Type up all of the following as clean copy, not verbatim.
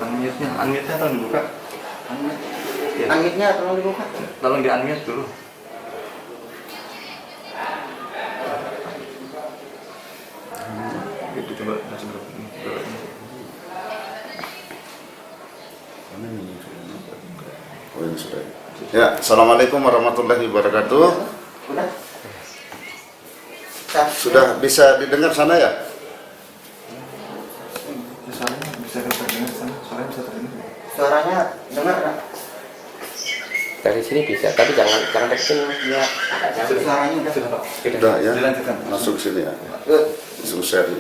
Unmute-nya tolong dibuka. Ya. Unmute-nya tolong dibuka. Tolong di unmute dulu. Itu coba Oh, ini sudah. Ya, assalamualaikum warahmatullahi wabarakatuh. Sudah bisa didengar sana ya? Suaranya bisa terdengar sana. Suaranya bisa terdengar. Suaranya dengar nggak? Dari sini bisa, tapi jangan deketin ya. Suaranya udah. Sudah ya. Dilanjutkan. Masuk sini ya. Good. Langsung share.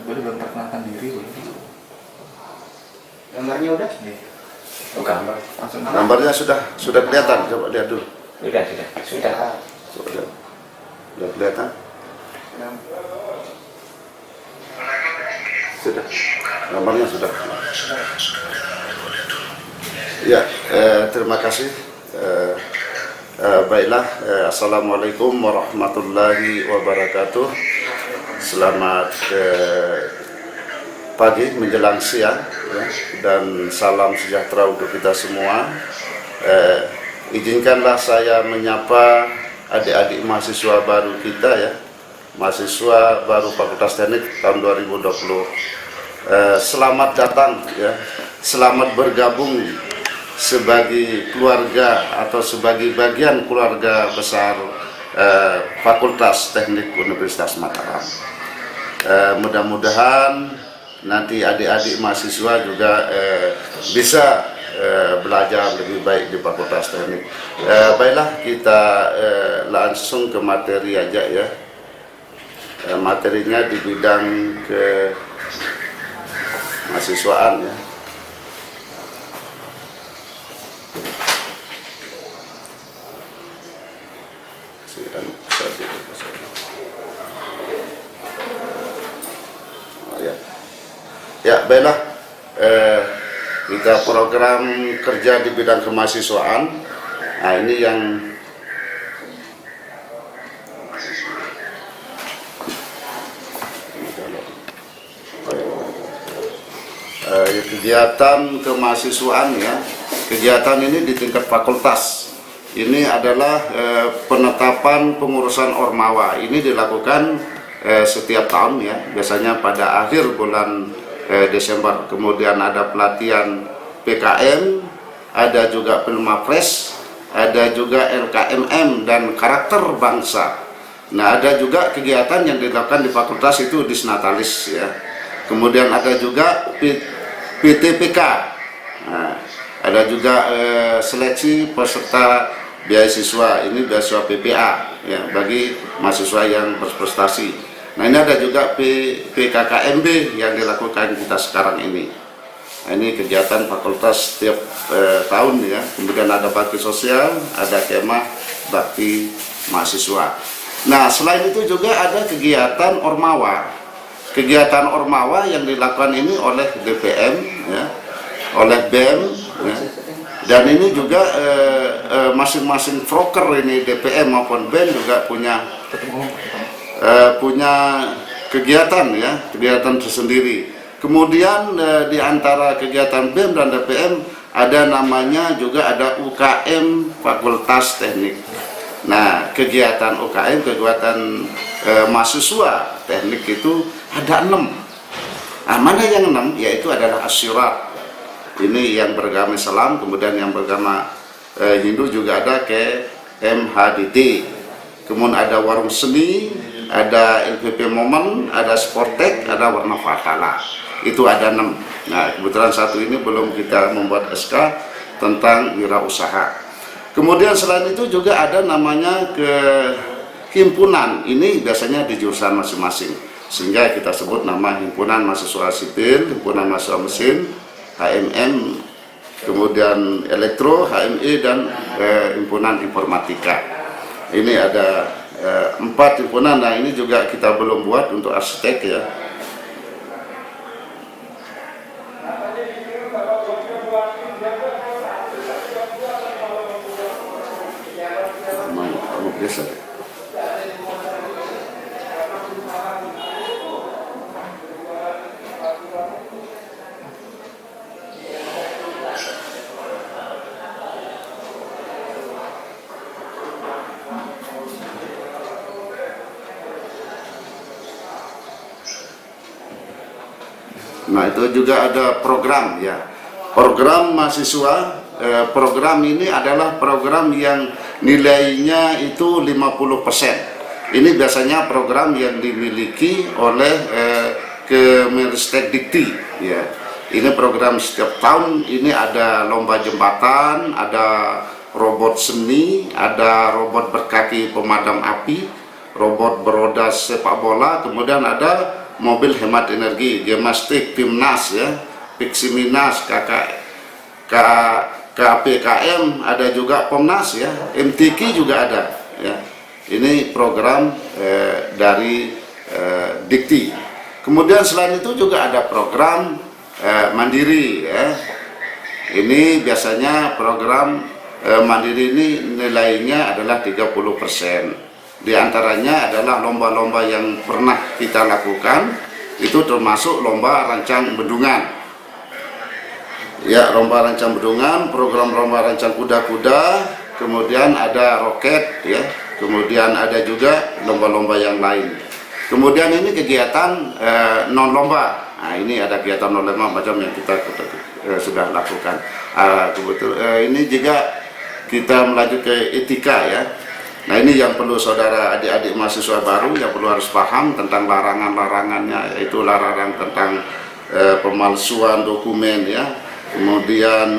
Boleh memperkenalkan diri boleh. Gambarnya udah? Iya. Gambar. Langsung. Gambarnya sudah kelihatan. Coba lihat dulu. Sudah. Coba lihat. Sudah kelihatan? Sudah. Gambarnya sudah. Ya, terima kasih. Baiklah, assalamualaikum warahmatullahi wabarakatuh. Selamat pagi menjelang siang ya, dan salam sejahtera untuk kita semua. Izinkanlah saya menyapa adik-adik mahasiswa baru kita ya, mahasiswa baru Fakultas Teknik tahun 2020. Selamat datang ya, selamat bergabung sebagai keluarga atau sebagai bagian keluarga besar Fakultas Teknik Universitas Mataram. Mudah-mudahan nanti adik-adik mahasiswa juga bisa belajar lebih baik di Fakultas Teknik. Baiklah, kita langsung ke materi aja ya. Materinya di bidang ke mahasiswaan ya. Ya, baiklah, kita program kerja di bidang kemahasiswaan. Nah, ini yang kegiatan kemahasiswaan ya. Kegiatan ini di tingkat fakultas. Ini adalah penetapan pengurusan Ormawa. Ini dilakukan setiap tahun ya. Biasanya pada akhir bulan Desember. Kemudian ada pelatihan PKM, ada juga Pilmapres, ada juga LKMM dan karakter bangsa. Nah, ada juga kegiatan yang dilakukan di fakultas itu disnatalis ya. Kemudian ada juga PTPK. Nah, ada juga seleksi peserta beasiswa, ini beasiswa PPA ya, bagi mahasiswa yang berprestasi. Nah, ini ada juga PKKMB yang dilakukan kita sekarang ini. Nah, ini kegiatan fakultas setiap tahun ya. Kemudian ada bakti sosial, ada kemah bakti mahasiswa. Nah, selain itu juga ada kegiatan Ormawa. Kegiatan Ormawa yang dilakukan ini oleh DPM ya, oleh BEM ya. Dan ini juga masing-masing proker ini DPM maupun BEM juga punya kegiatan ya, kegiatan tersendiri. Kemudian di antara kegiatan BEM dan DPM ada namanya juga ada UKM Fakultas Teknik. Nah, kegiatan UKM, kegiatan mahasiswa teknik itu ada 6. Nah, mana yang 6? Yaitu adalah asyurat. Ini yang beragama Islam, kemudian yang beragama Hindu juga ada ke MHDT. Kemudian ada warung seni, ada LPP Momen, ada Sportek, ada Warna Fatala. Itu ada 6. Nah, kebetulan satu ini belum kita membuat SK tentang wirausaha. Kemudian selain itu juga ada namanya himpunan. Ini biasanya di jurusan masing-masing. Sehingga kita sebut nama himpunan mahasiswa sipil, himpunan mahasiswa mesin, HMM, kemudian elektro, HME, dan himpunan informatika. Ini ada 4 himpunan. Nah, ini juga kita belum buat untuk arsitek ya. Biasa. Nah, itu juga ada program ya. Program mahasiswa, program ini adalah program yang nilainya itu 50%. Ini biasanya program yang dimiliki oleh Kemenristek-Dikti ya. Ini program setiap tahun, ini ada lomba jembatan, ada robot seni, ada robot berkaki pemadam api, robot beroda sepak bola, kemudian ada mobil hemat energi, gemastik, Pimnas ya, Piksiminas, KPKM, ada juga Pomnas ya, MTQ juga ada ya. Ini program dari Dikti. Kemudian selain itu juga ada program mandiri ya. Ini biasanya program mandiri ini nilainya adalah 30%. Di antaranya adalah lomba-lomba yang pernah kita lakukan, itu termasuk lomba rancang bendungan. Ya, lomba rancang bendungan, program lomba rancang kuda-kuda, kemudian ada roket ya, kemudian ada juga lomba-lomba yang lain. Kemudian ini kegiatan non lomba. Nah, ini ada kegiatan non lomba macam yang kita sudah lakukan. Ini juga kita melanjut ke etika ya. Nah, ini yang perlu saudara adik-adik mahasiswa baru yang perlu harus paham tentang larangan-larangannya, yaitu larangan tentang pemalsuan dokumen ya, kemudian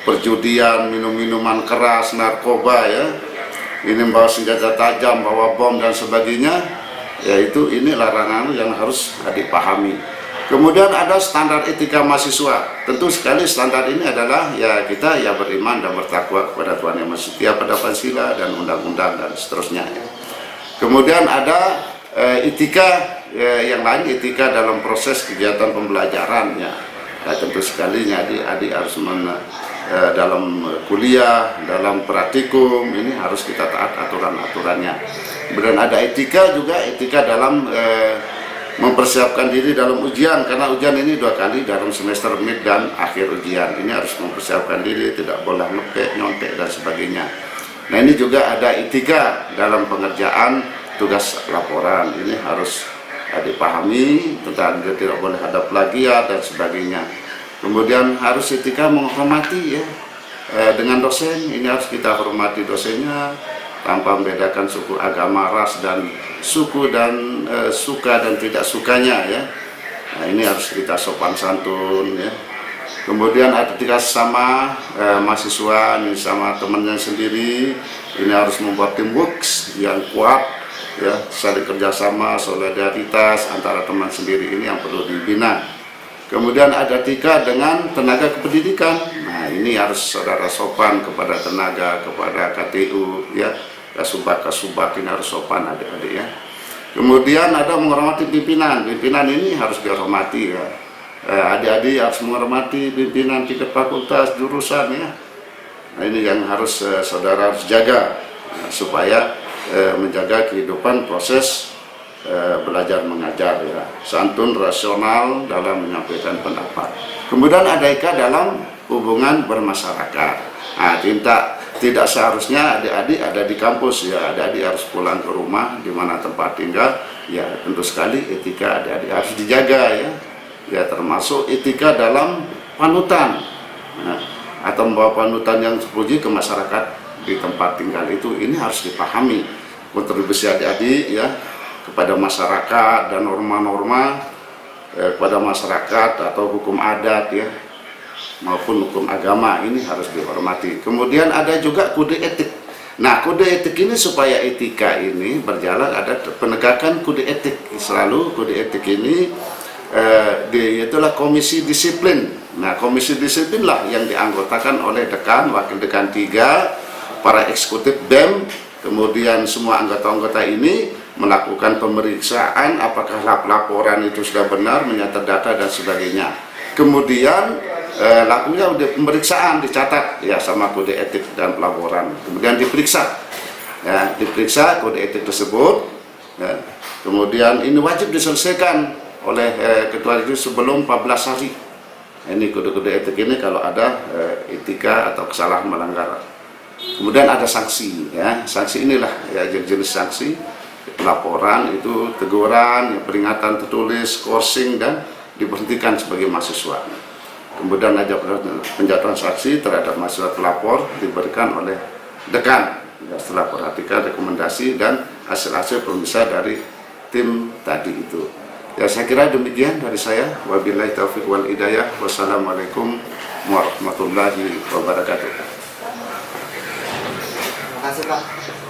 perjudian, minum-minuman keras, narkoba ya, ini membawa senjata tajam, bawa bom dan sebagainya, yaitu ini larangan yang harus dipahami. Kemudian ada standar etika mahasiswa. Tentu sekali standar ini adalah ya kita ya beriman dan bertakwa kepada Tuhan Yang Maha Setia, pada Pancasila dan undang-undang dan seterusnya. Kemudian ada etika yang lain, etika dalam proses kegiatan pembelajaran ya. Nah, tentu sekali adik-adik harus dalam kuliah, dalam praktikum ini harus kita taat aturan-aturannya. Kemudian ada etika juga, etika dalam mempersiapkan diri dalam ujian, karena ujian ini 2 kali dalam semester mid dan akhir ujian. Ini harus mempersiapkan diri, tidak boleh ngepek, nyontek dan sebagainya. Nah, ini juga ada etika dalam pengerjaan tugas laporan. Ini harus dipahami tentang tidak boleh ada plagiat dan sebagainya. Kemudian harus etika menghormati ya dengan dosen. Ini harus kita hormati dosennya tanpa membedakan suku, agama, ras dan suku dan suka dan tidak sukanya ya. Nah, ini harus kita sopan santun ya. Kemudian etika sama mahasiswa ini sama temannya sendiri, ini harus membuat teamwork yang kuat ya, saling kerjasama, solidaritas antara teman sendiri ini yang perlu dibina. Kemudian ada etika dengan tenaga kependidikan. Nah, ini harus saudara sopan kepada tenaga, kepada KTU ya, kasubag ini harus sopan adik-adik ya. Kemudian ada menghormati pimpinan. Pimpinan ini harus dihormati ya. Adik-adik harus menghormati pimpinan tingkat fakultas, jurusan ya. Nah, ini yang harus saudara harus jaga supaya menjaga kehidupan proses belajar mengajar ya. Santun, rasional dalam menyampaikan pendapat. Kemudian ada etika dalam hubungan bermasyarakat. Nah, tidak seharusnya adik-adik ada di kampus ya, adik-adik harus pulang ke rumah di mana tempat tinggal ya. Tentu sekali etika adik-adik harus dijaga ya. Ya, termasuk etika dalam panutan atau membawa panutan yang terpuji ke masyarakat di tempat tinggal itu, ini harus dipahami kontribusi adik-adik ya kepada masyarakat dan norma-norma kepada masyarakat atau hukum adat ya maupun hukum agama, ini harus dihormati. Kemudian ada juga kode etik. Nah, kode etik ini supaya etika ini berjalan, ada penegakan kode etik. Selalu kode etik ini itulah komisi disiplin. Nah, komisi disiplin lah yang dianggotakan oleh dekan, wakil dekan 3, para eksekutif BEM, kemudian semua anggota-anggota ini melakukan pemeriksaan apakah laporan itu sudah benar, mencatat data dan sebagainya. Kemudian lakunya pemeriksaan dicatat ya sama kode etik dan pelaporan. Kemudian diperiksa, ya, diperiksa kode etik tersebut. Ya. Kemudian ini wajib diselesaikan oleh ketua itu sebelum 14 hari. Ini kode-kode etik ini kalau ada etika atau kesalahan melanggar. Kemudian ada sanksi, ya. Sanksi inilah ya jenis sanksi. Laporan itu teguran, peringatan tertulis, coursing dan diberhentikan sebagai mahasiswa. Kemudian aja penjatuhan sanksi terhadap mahasiswa pelapor diberikan oleh dekan setelah perhatikan rekomendasi dan hasil-hasil pemirsa dari tim tadi itu. Ya, saya kira demikian dari saya. Wabillahi taufiq wal hidayah. Wassalamualaikum warahmatullahi wabarakatuh. Terima kasih Pak.